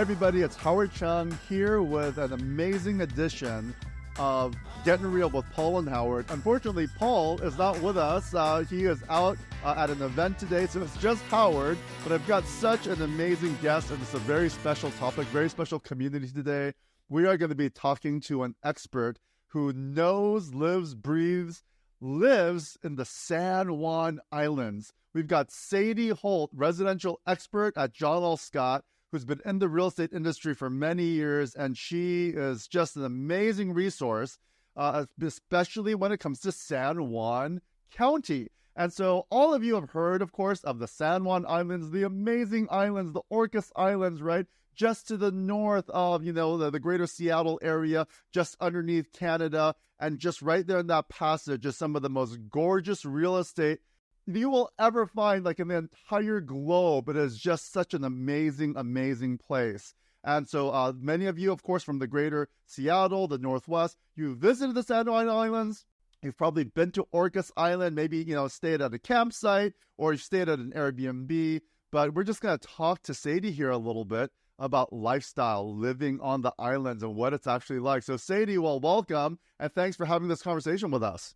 everybody, it's Howard Chung here with an amazing edition of Getting Real with Paul and Howard. Unfortunately, Paul is not with us. He is out at an event today, so it's just Howard. But I've got such an amazing guest, and it's a very special topic, very special community today. We are going to be talking to an expert who knows, lives, breathes, lives in the San Juan Islands. We've got Sadie Holt, residential expert at John L. Scott, who's been in the real estate industry for many years, and she is just an amazing resource, especially when it comes to San Juan County. And so all of you have heard, of course, of the San Juan Islands, the amazing islands, the Orcas Islands, right? Just to the north of, the greater Seattle area, just underneath Canada, and just right there in that passage is some of the most gorgeous real estate you will ever find, like in the entire globe. It is just such an amazing, amazing place. And so many of you, of course, from the greater Seattle, the Northwest, you visited the San Juan Islands. You've probably been to Orcas Island, maybe, stayed at a campsite or you stayed at an Airbnb. But we're just going to talk to Sadie here a little bit about lifestyle, living on the islands and what it's actually like. So Sadie, well, welcome, and thanks for having this conversation with us.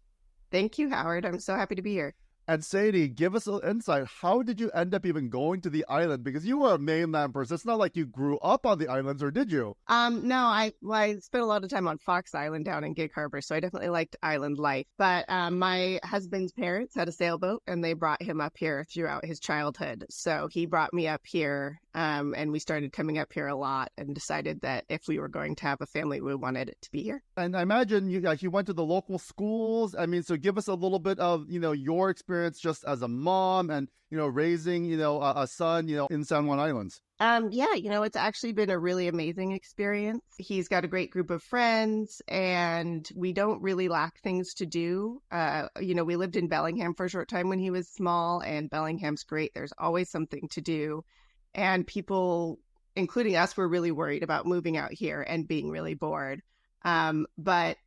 Thank you, Howard. I'm so happy to be here. And Sadie, give us an insight. How did you end up even going to the island? Because you were a mainland person. It's not like you grew up on the islands, or did you? No, I spent a lot of time on Fox Island down in Gig Harbor, so I definitely liked island life. But my husband's parents had a sailboat, and they brought him up here throughout his childhood. So he brought me up here, and we started coming up here a lot and decided that if we were going to have a family, we wanted it to be here. And I imagine you went to the local schools. I mean, so give us a little bit of, your experience just as a mom and, raising, a son, in San Juan Islands. It's actually been a really amazing experience. He's got a great group of friends and we don't really lack things to do. We lived in Bellingham for a short time when he was small, and Bellingham's great. There's always something to do. And people, including us, were really worried about moving out here and being really bored. But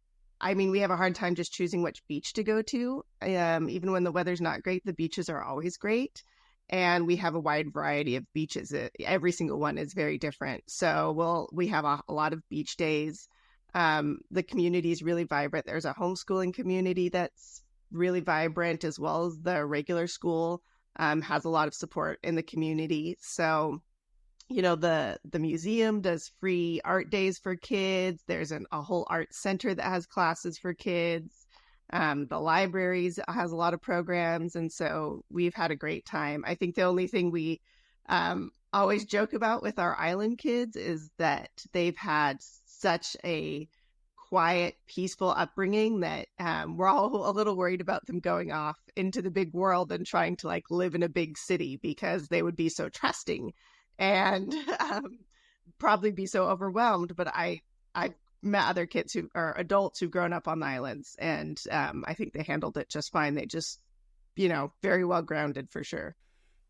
we have a hard time just choosing which beach to go to. Even when the weather's not great, the beaches are always great. And we have a wide variety of beaches. Every single one is very different. So we have a lot of beach days. The community is really vibrant. There's a homeschooling community that's really vibrant, as well as the regular school has a lot of support in the community. So the museum does free art days for kids. There's a whole art center that has classes for kids. The libraries has a lot of programs. And so we've had a great time. I think the only thing we always joke about with our island kids is that they've had such a quiet, peaceful upbringing that we're all a little worried about them going off into the big world and trying to live in a big city, because they would be so trusting and probably be so overwhelmed. But I've met other kids who are adults who've grown up on the islands, and I think they handled it just fine. They just, very well grounded for sure.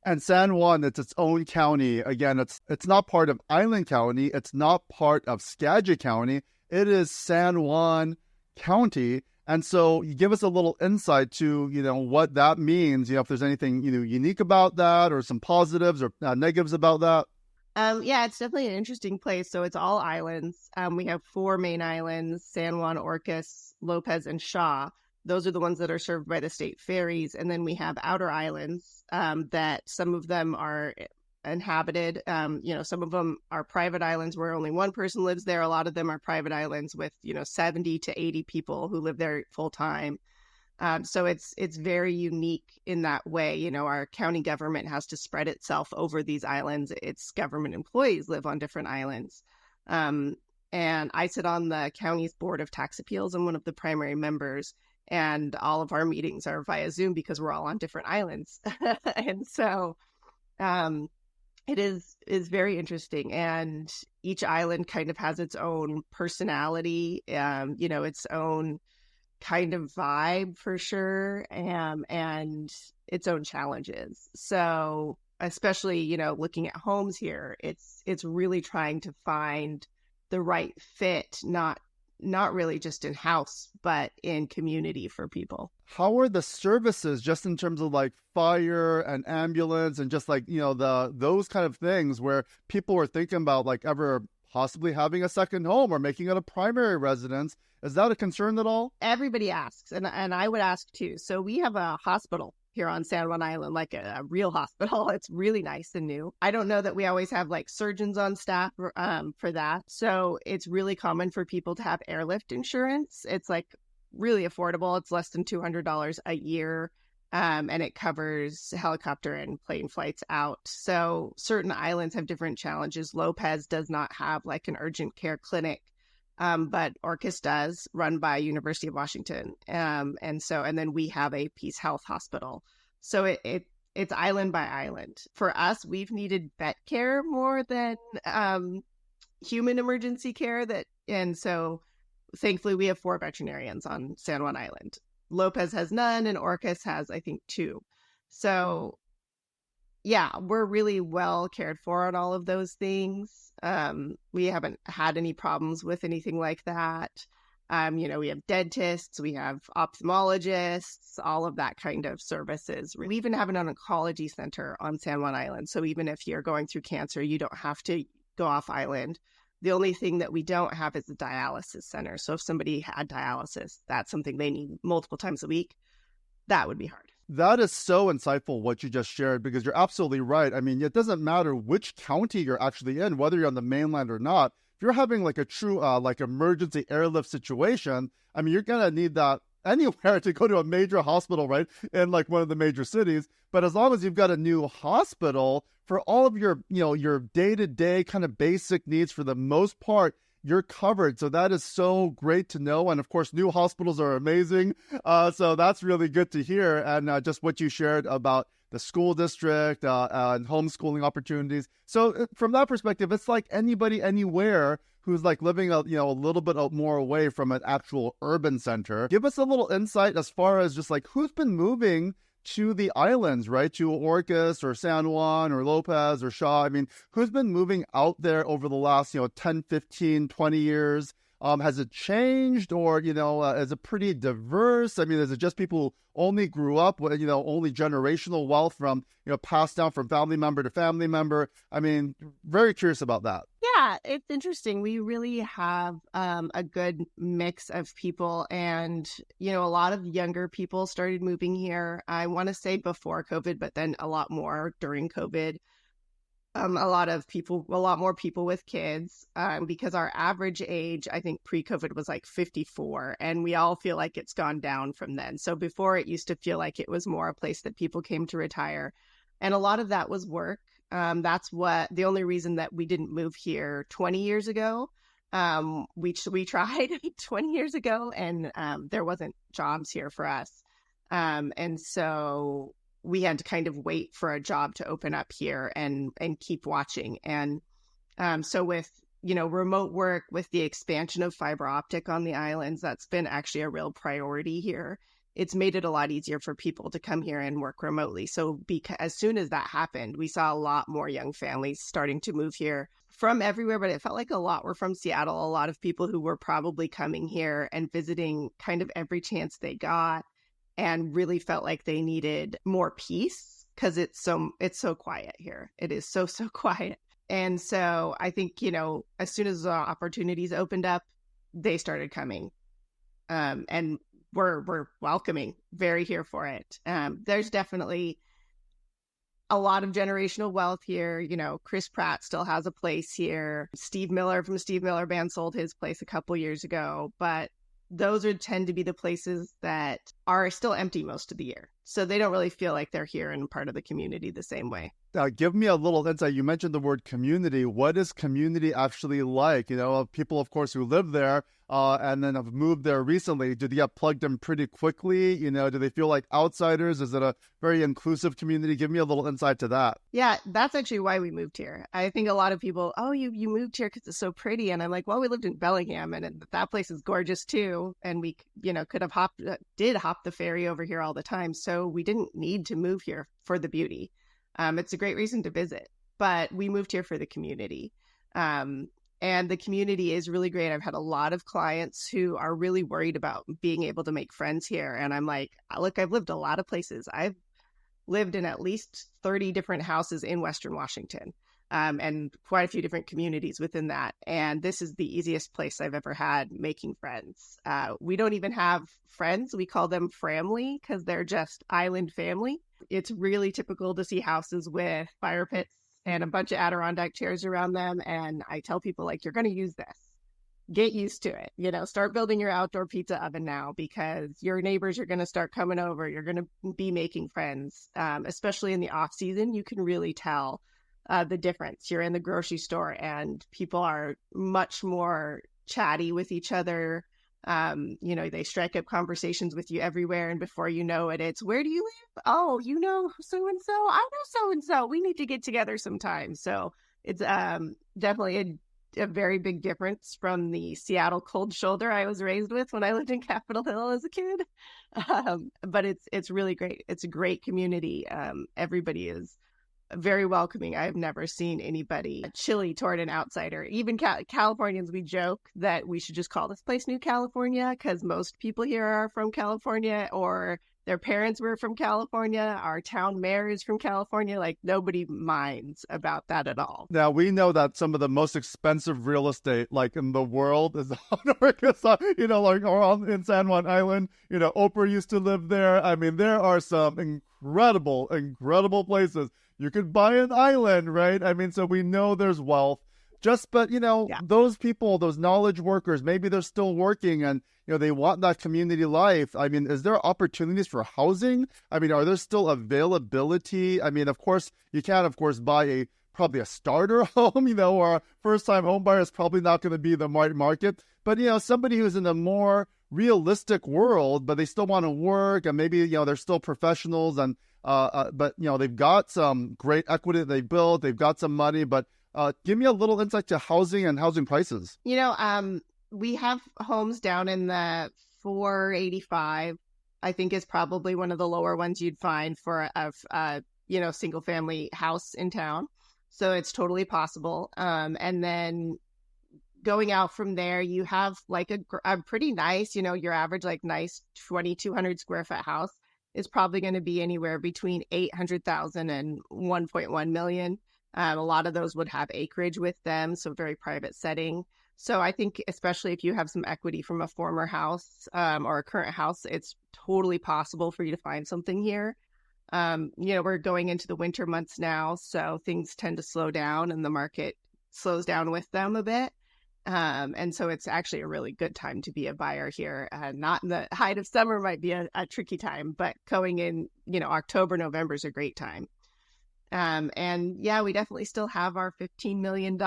And San Juan, it's its own county. Again, it's not part of Island County. It's not part of Skagit County. It is San Juan County. And so you give us a little insight to, what that means, if there's anything, unique about that, or some positives or negatives about that. It's definitely an interesting place. So it's all islands. We have 4 main islands: San Juan, Orcas, Lopez, and Shaw. Those are the ones that are served by the state ferries. And then we have outer islands that some of them are inhabited. Some of them are private islands where only one person lives there. A lot of them are private islands with, 70 to 80 people who live there full time. So it's very unique in that way. Our county government has to spread itself over these islands. Its government employees live on different islands. And I sit on the county's board of tax appeals. I'm one of the primary members, and all of our meetings are via Zoom because we're all on different islands. And so it is very interesting, and each island kind of has its own personality, its own kind of vibe for sure, and its own challenges. So especially, looking at homes here, it's really trying to find the right fit, not not really just in house, but in community for people. How are the services just in terms of like fire and ambulance and just like, those kind of things where people are thinking about like ever possibly having a second home or making it a primary residence? Is that a concern at all? Everybody asks, and I would ask too. So we have a hospital here on San Juan Island, like a real hospital. It's really nice and new. I don't know that we always have like surgeons on staff for that. So it's really common for people to have airlift insurance. It's like really affordable. It's less than $200 a year. And it covers helicopter and plane flights out. So certain islands have different challenges. Lopez does not have like an urgent care clinic. But Orcas does, run by University of Washington. And then we have a Peace Health Hospital. So it's island by island. For us, we've needed vet care more than human emergency care. And so thankfully we have 4 veterinarians on San Juan Island. Lopez has none, and Orcas has, I think, 2. So yeah, we're really well cared for on all of those things. We haven't had any problems with anything like that. We have dentists, we have ophthalmologists, all of that kind of services. We even have an oncology center on San Juan Island. So even if you're going through cancer, you don't have to go off island. The only thing that we don't have is a dialysis center. So if somebody had dialysis, that's something they need multiple times a week. That would be hard. That is so insightful what you just shared, because you're absolutely right. I mean, it doesn't matter which county you're actually in, whether you're on the mainland or not. If you're having like a true like emergency airlift situation, I mean, you're going to need that anywhere to go to a major hospital, right? In like one of the major cities. But as long as you've got a new hospital for all of your, your day-to-day kind of basic needs, for the most part, you're covered. So that is so great to know. And of course, new hospitals are amazing. So that's really good to hear. And just what you shared about the school district and homeschooling opportunities. So from that perspective, it's like anybody, anywhere who's like living a little bit more away from an actual urban center. Give us a little insight as far as just like who's been moving to the islands, right? To Orcas or San Juan or Lopez or Shaw. I mean, who's been moving out there over the last, 10, 15, 20 years? Has it changed, or, is it pretty diverse? I mean, is it just people who only grew up with, only generational wealth from, passed down from family member to family member? I mean, very curious about that. Yeah, it's interesting. We really have a good mix of people, and, a lot of younger people started moving here. I want to say before COVID, but then a lot more during COVID. A lot more people with kids, because our average age, I think pre-COVID was like 54, and we all feel like it's gone down from then. So before, it used to feel like it was more a place that people came to retire. And a lot of that was work. That's the only reason that we didn't move here 20 years ago. We tried 20 years ago, and there wasn't jobs here for us. And so we had to kind of wait for a job to open up here and keep watching. And so with, remote work, with the expansion of fiber optic on the islands, that's been actually a real priority here. It's made it a lot easier for people to come here and work remotely. So as soon as that happened, we saw a lot more young families starting to move here from everywhere, but it felt like a lot were from Seattle. A lot of people who were probably coming here and visiting kind of every chance they got, and really felt like they needed more peace, because it's so quiet here. It is so quiet. And so I think, as soon as opportunities opened up, they started coming. And we're welcoming, very here for it. There's definitely a lot of generational wealth here. Chris Pratt still has a place here. Steve Miller from Steve Miller Band sold his place a couple years ago, but those tend to be the places that are still empty most of the year. So they don't really feel like they're here and part of the community the same way. Give me a little insight. You mentioned the word community. What is community actually like? People, of course, who live there and then have moved there recently, do they get plugged in pretty quickly? Do they feel like outsiders? Is it a very inclusive community? Give me a little insight to that. Yeah, that's actually why we moved here. I think a lot of people, you moved here because it's so pretty. And I'm like, well, we lived in Bellingham, and that place is gorgeous too. And we, could have did hop the ferry over here all the time. So we didn't need to move here for the beauty. It's a great reason to visit, but we moved here for the community. And the community is really great. I've had a lot of clients who are really worried about being able to make friends here. And I'm like, look, I've lived a lot of places. I've lived in at least 30 different houses in Western Washington, and quite a few different communities within that. And this is the easiest place I've ever had making friends. We don't even have friends. We call them family because they're just island family. It's really typical to see houses with fire pits and a bunch of Adirondack chairs around them. And I tell people, like, you're going to use this. Get used to it. Start building your outdoor pizza oven now, because your neighbors are going to start coming over. You're going to be making friends, especially in the off season. You can really tell the difference. You're in the grocery store and people are much more chatty with each other. They strike up conversations with you everywhere. And before you know it, it's, where do you live? Oh, you know so-and-so? I know so-and-so. We need to get together sometime. So it's definitely a very big difference from the Seattle cold shoulder I was raised with when I lived in Capitol Hill as a kid. But it's really great. It's a great community. Everybody is very welcoming. I've never seen anybody chilly toward an outsider. Even Californians, we joke that we should just call this place New California, because most people here are from California, or their parents were from California. Our town mayor is from California. Like, nobody minds about that at all. Now, we know that some of the most expensive real estate, like, in the world is on Orcas, like around in San Juan Island. Oprah used to live there. I mean, there are some incredible places. You could buy an island, right? I mean, so we know there's wealth. But, those people, those knowledge workers, maybe they're still working and, they want that community life. I mean, is there opportunities for housing? I mean, are there still availability? I mean, of course, you can't, buy probably a starter home, or a first-time home buyer is probably not going to be the market. But, somebody who's in a more realistic world, but they still want to work, and maybe, they're still professionals, and but, they've got some great equity they built, they've got some money, but give me a little insight to housing and housing prices. We have homes down in the 485, I think is probably one of the lower ones you'd find for a single family house in town. So it's totally possible. And then going out from there, you have like a pretty nice, your average, like, nice 2,200 square foot house is probably going to be anywhere between 800,000 and 1.1 million. A lot of those would have acreage with them, so very private setting. So I think, especially if you have some equity from a former house or a current house, it's totally possible for you to find something here. We're going into the winter months now, so things tend to slow down and the market slows down with them a bit. And so it's actually a really good time to be a buyer here. Not in the height of summer might be a tricky time, but going in, October, November is a great time. And yeah, we definitely still have our $15 million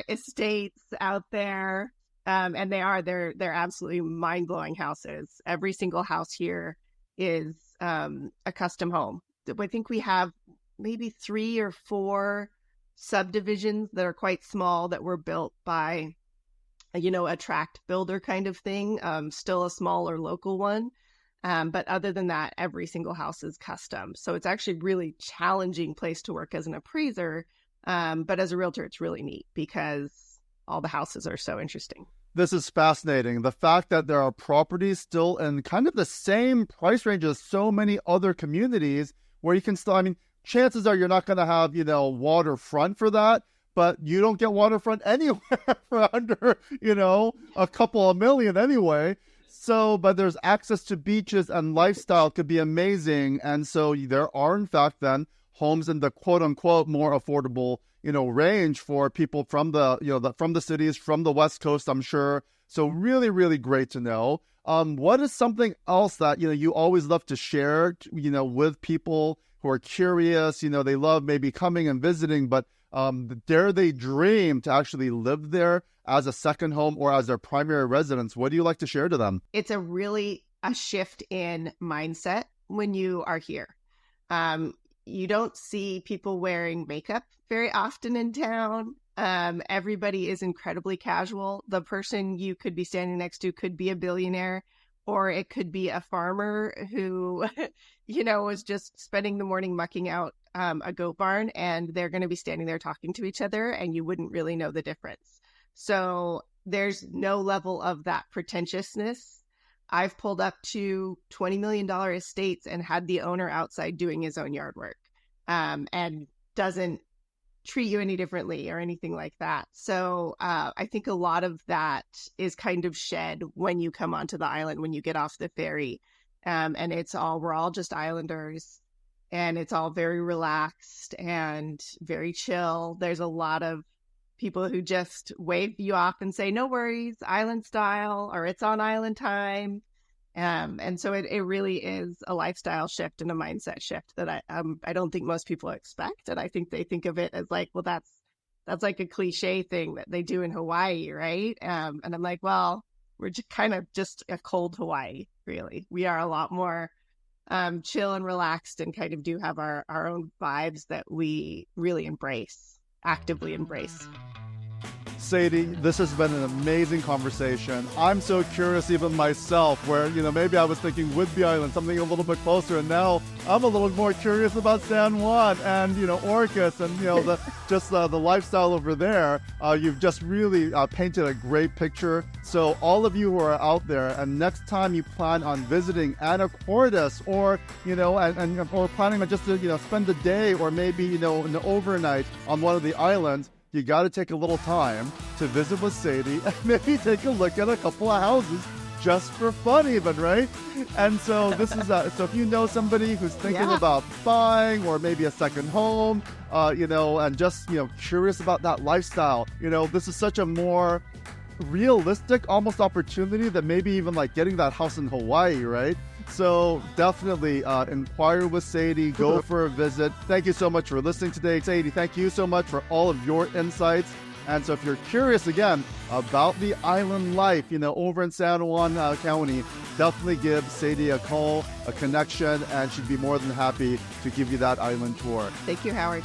estates out there. And they're absolutely mind-blowing houses. Every single house here is a custom home. I think we have maybe 3 or 4 subdivisions that are quite small that were built by, a tract builder kind of thing, still a smaller local one. But other than that, every single house is custom. So it's actually a really challenging place to work as an appraiser. But as a realtor, it's really neat because all the houses are so interesting. This is fascinating. The fact that there are properties still in kind of the same price range as so many other communities where you can still, chances are you're not going to have, waterfront for that, but you don't get waterfront anywhere for under, a couple of million anyway. So, but there's access to beaches and lifestyle could be amazing. And so there are, in fact, then homes in the quote unquote more affordable, range for people from the, from the cities, from the West Coast, I'm sure. So really, really great to know. What is something else that, you always love to share, with people who are curious, they love maybe coming and visiting, but dare they dream to actually live there as a second home or as their primary residence? What do you like to share to them? It's a shift in mindset when you are here. You don't see people wearing makeup very often in town. Everybody is incredibly casual. The person you could be standing next to could be a billionaire, or it could be a farmer who, was just spending the morning mucking out a goat barn, and they're going to be standing there talking to each other, and you wouldn't really know the difference. So there's no level of that pretentiousness. I've pulled up to $20 million estates and had the owner outside doing his own yard work, and doesn't treat you any differently or anything like that. So I think a lot of that is kind of shed when you come onto the island, when you get off the ferry. And we're all just islanders, and it's all very relaxed and very chill. There's a lot of people who just wave you off and say, no worries, island style, or it's on island time. And so it really is a lifestyle shift and a mindset shift that I don't think most people expect. And I think they think of it as like, well, that's like a cliche thing that they do in Hawaii, right? And I'm like, well, we're just kind of just a cold Hawaii, really. We are a lot more chill and relaxed, and kind of do have our own vibes that we really actively embrace. Sadie, this has been an amazing conversation. I'm so curious even myself, where, maybe I was thinking Whidbey Island, something a little bit closer, and now I'm a little more curious about San Juan and, Orcas and, the lifestyle over there. You've just really painted a great picture. So all of you who are out there, and next time you plan on visiting Anacortes, or, or planning on just to, spend a day or maybe, an overnight on one of the islands, you got to take a little time to visit with Sadie and maybe take a look at a couple of houses just for fun even, right? And so this is, so if you know somebody who's thinking about buying or maybe a second home, and just, curious about that lifestyle, this is such a more realistic almost opportunity than maybe even like getting that house in Hawaii, right? So definitely inquire with Sadie, go for a visit. Thank you so much for listening today. Sadie, thank you so much for all of your insights. And so if you're curious again about the island life, over in San Juan County, definitely give Sadie a call, a connection, and she'd be more than happy to give you that island tour. Thank you, Howard.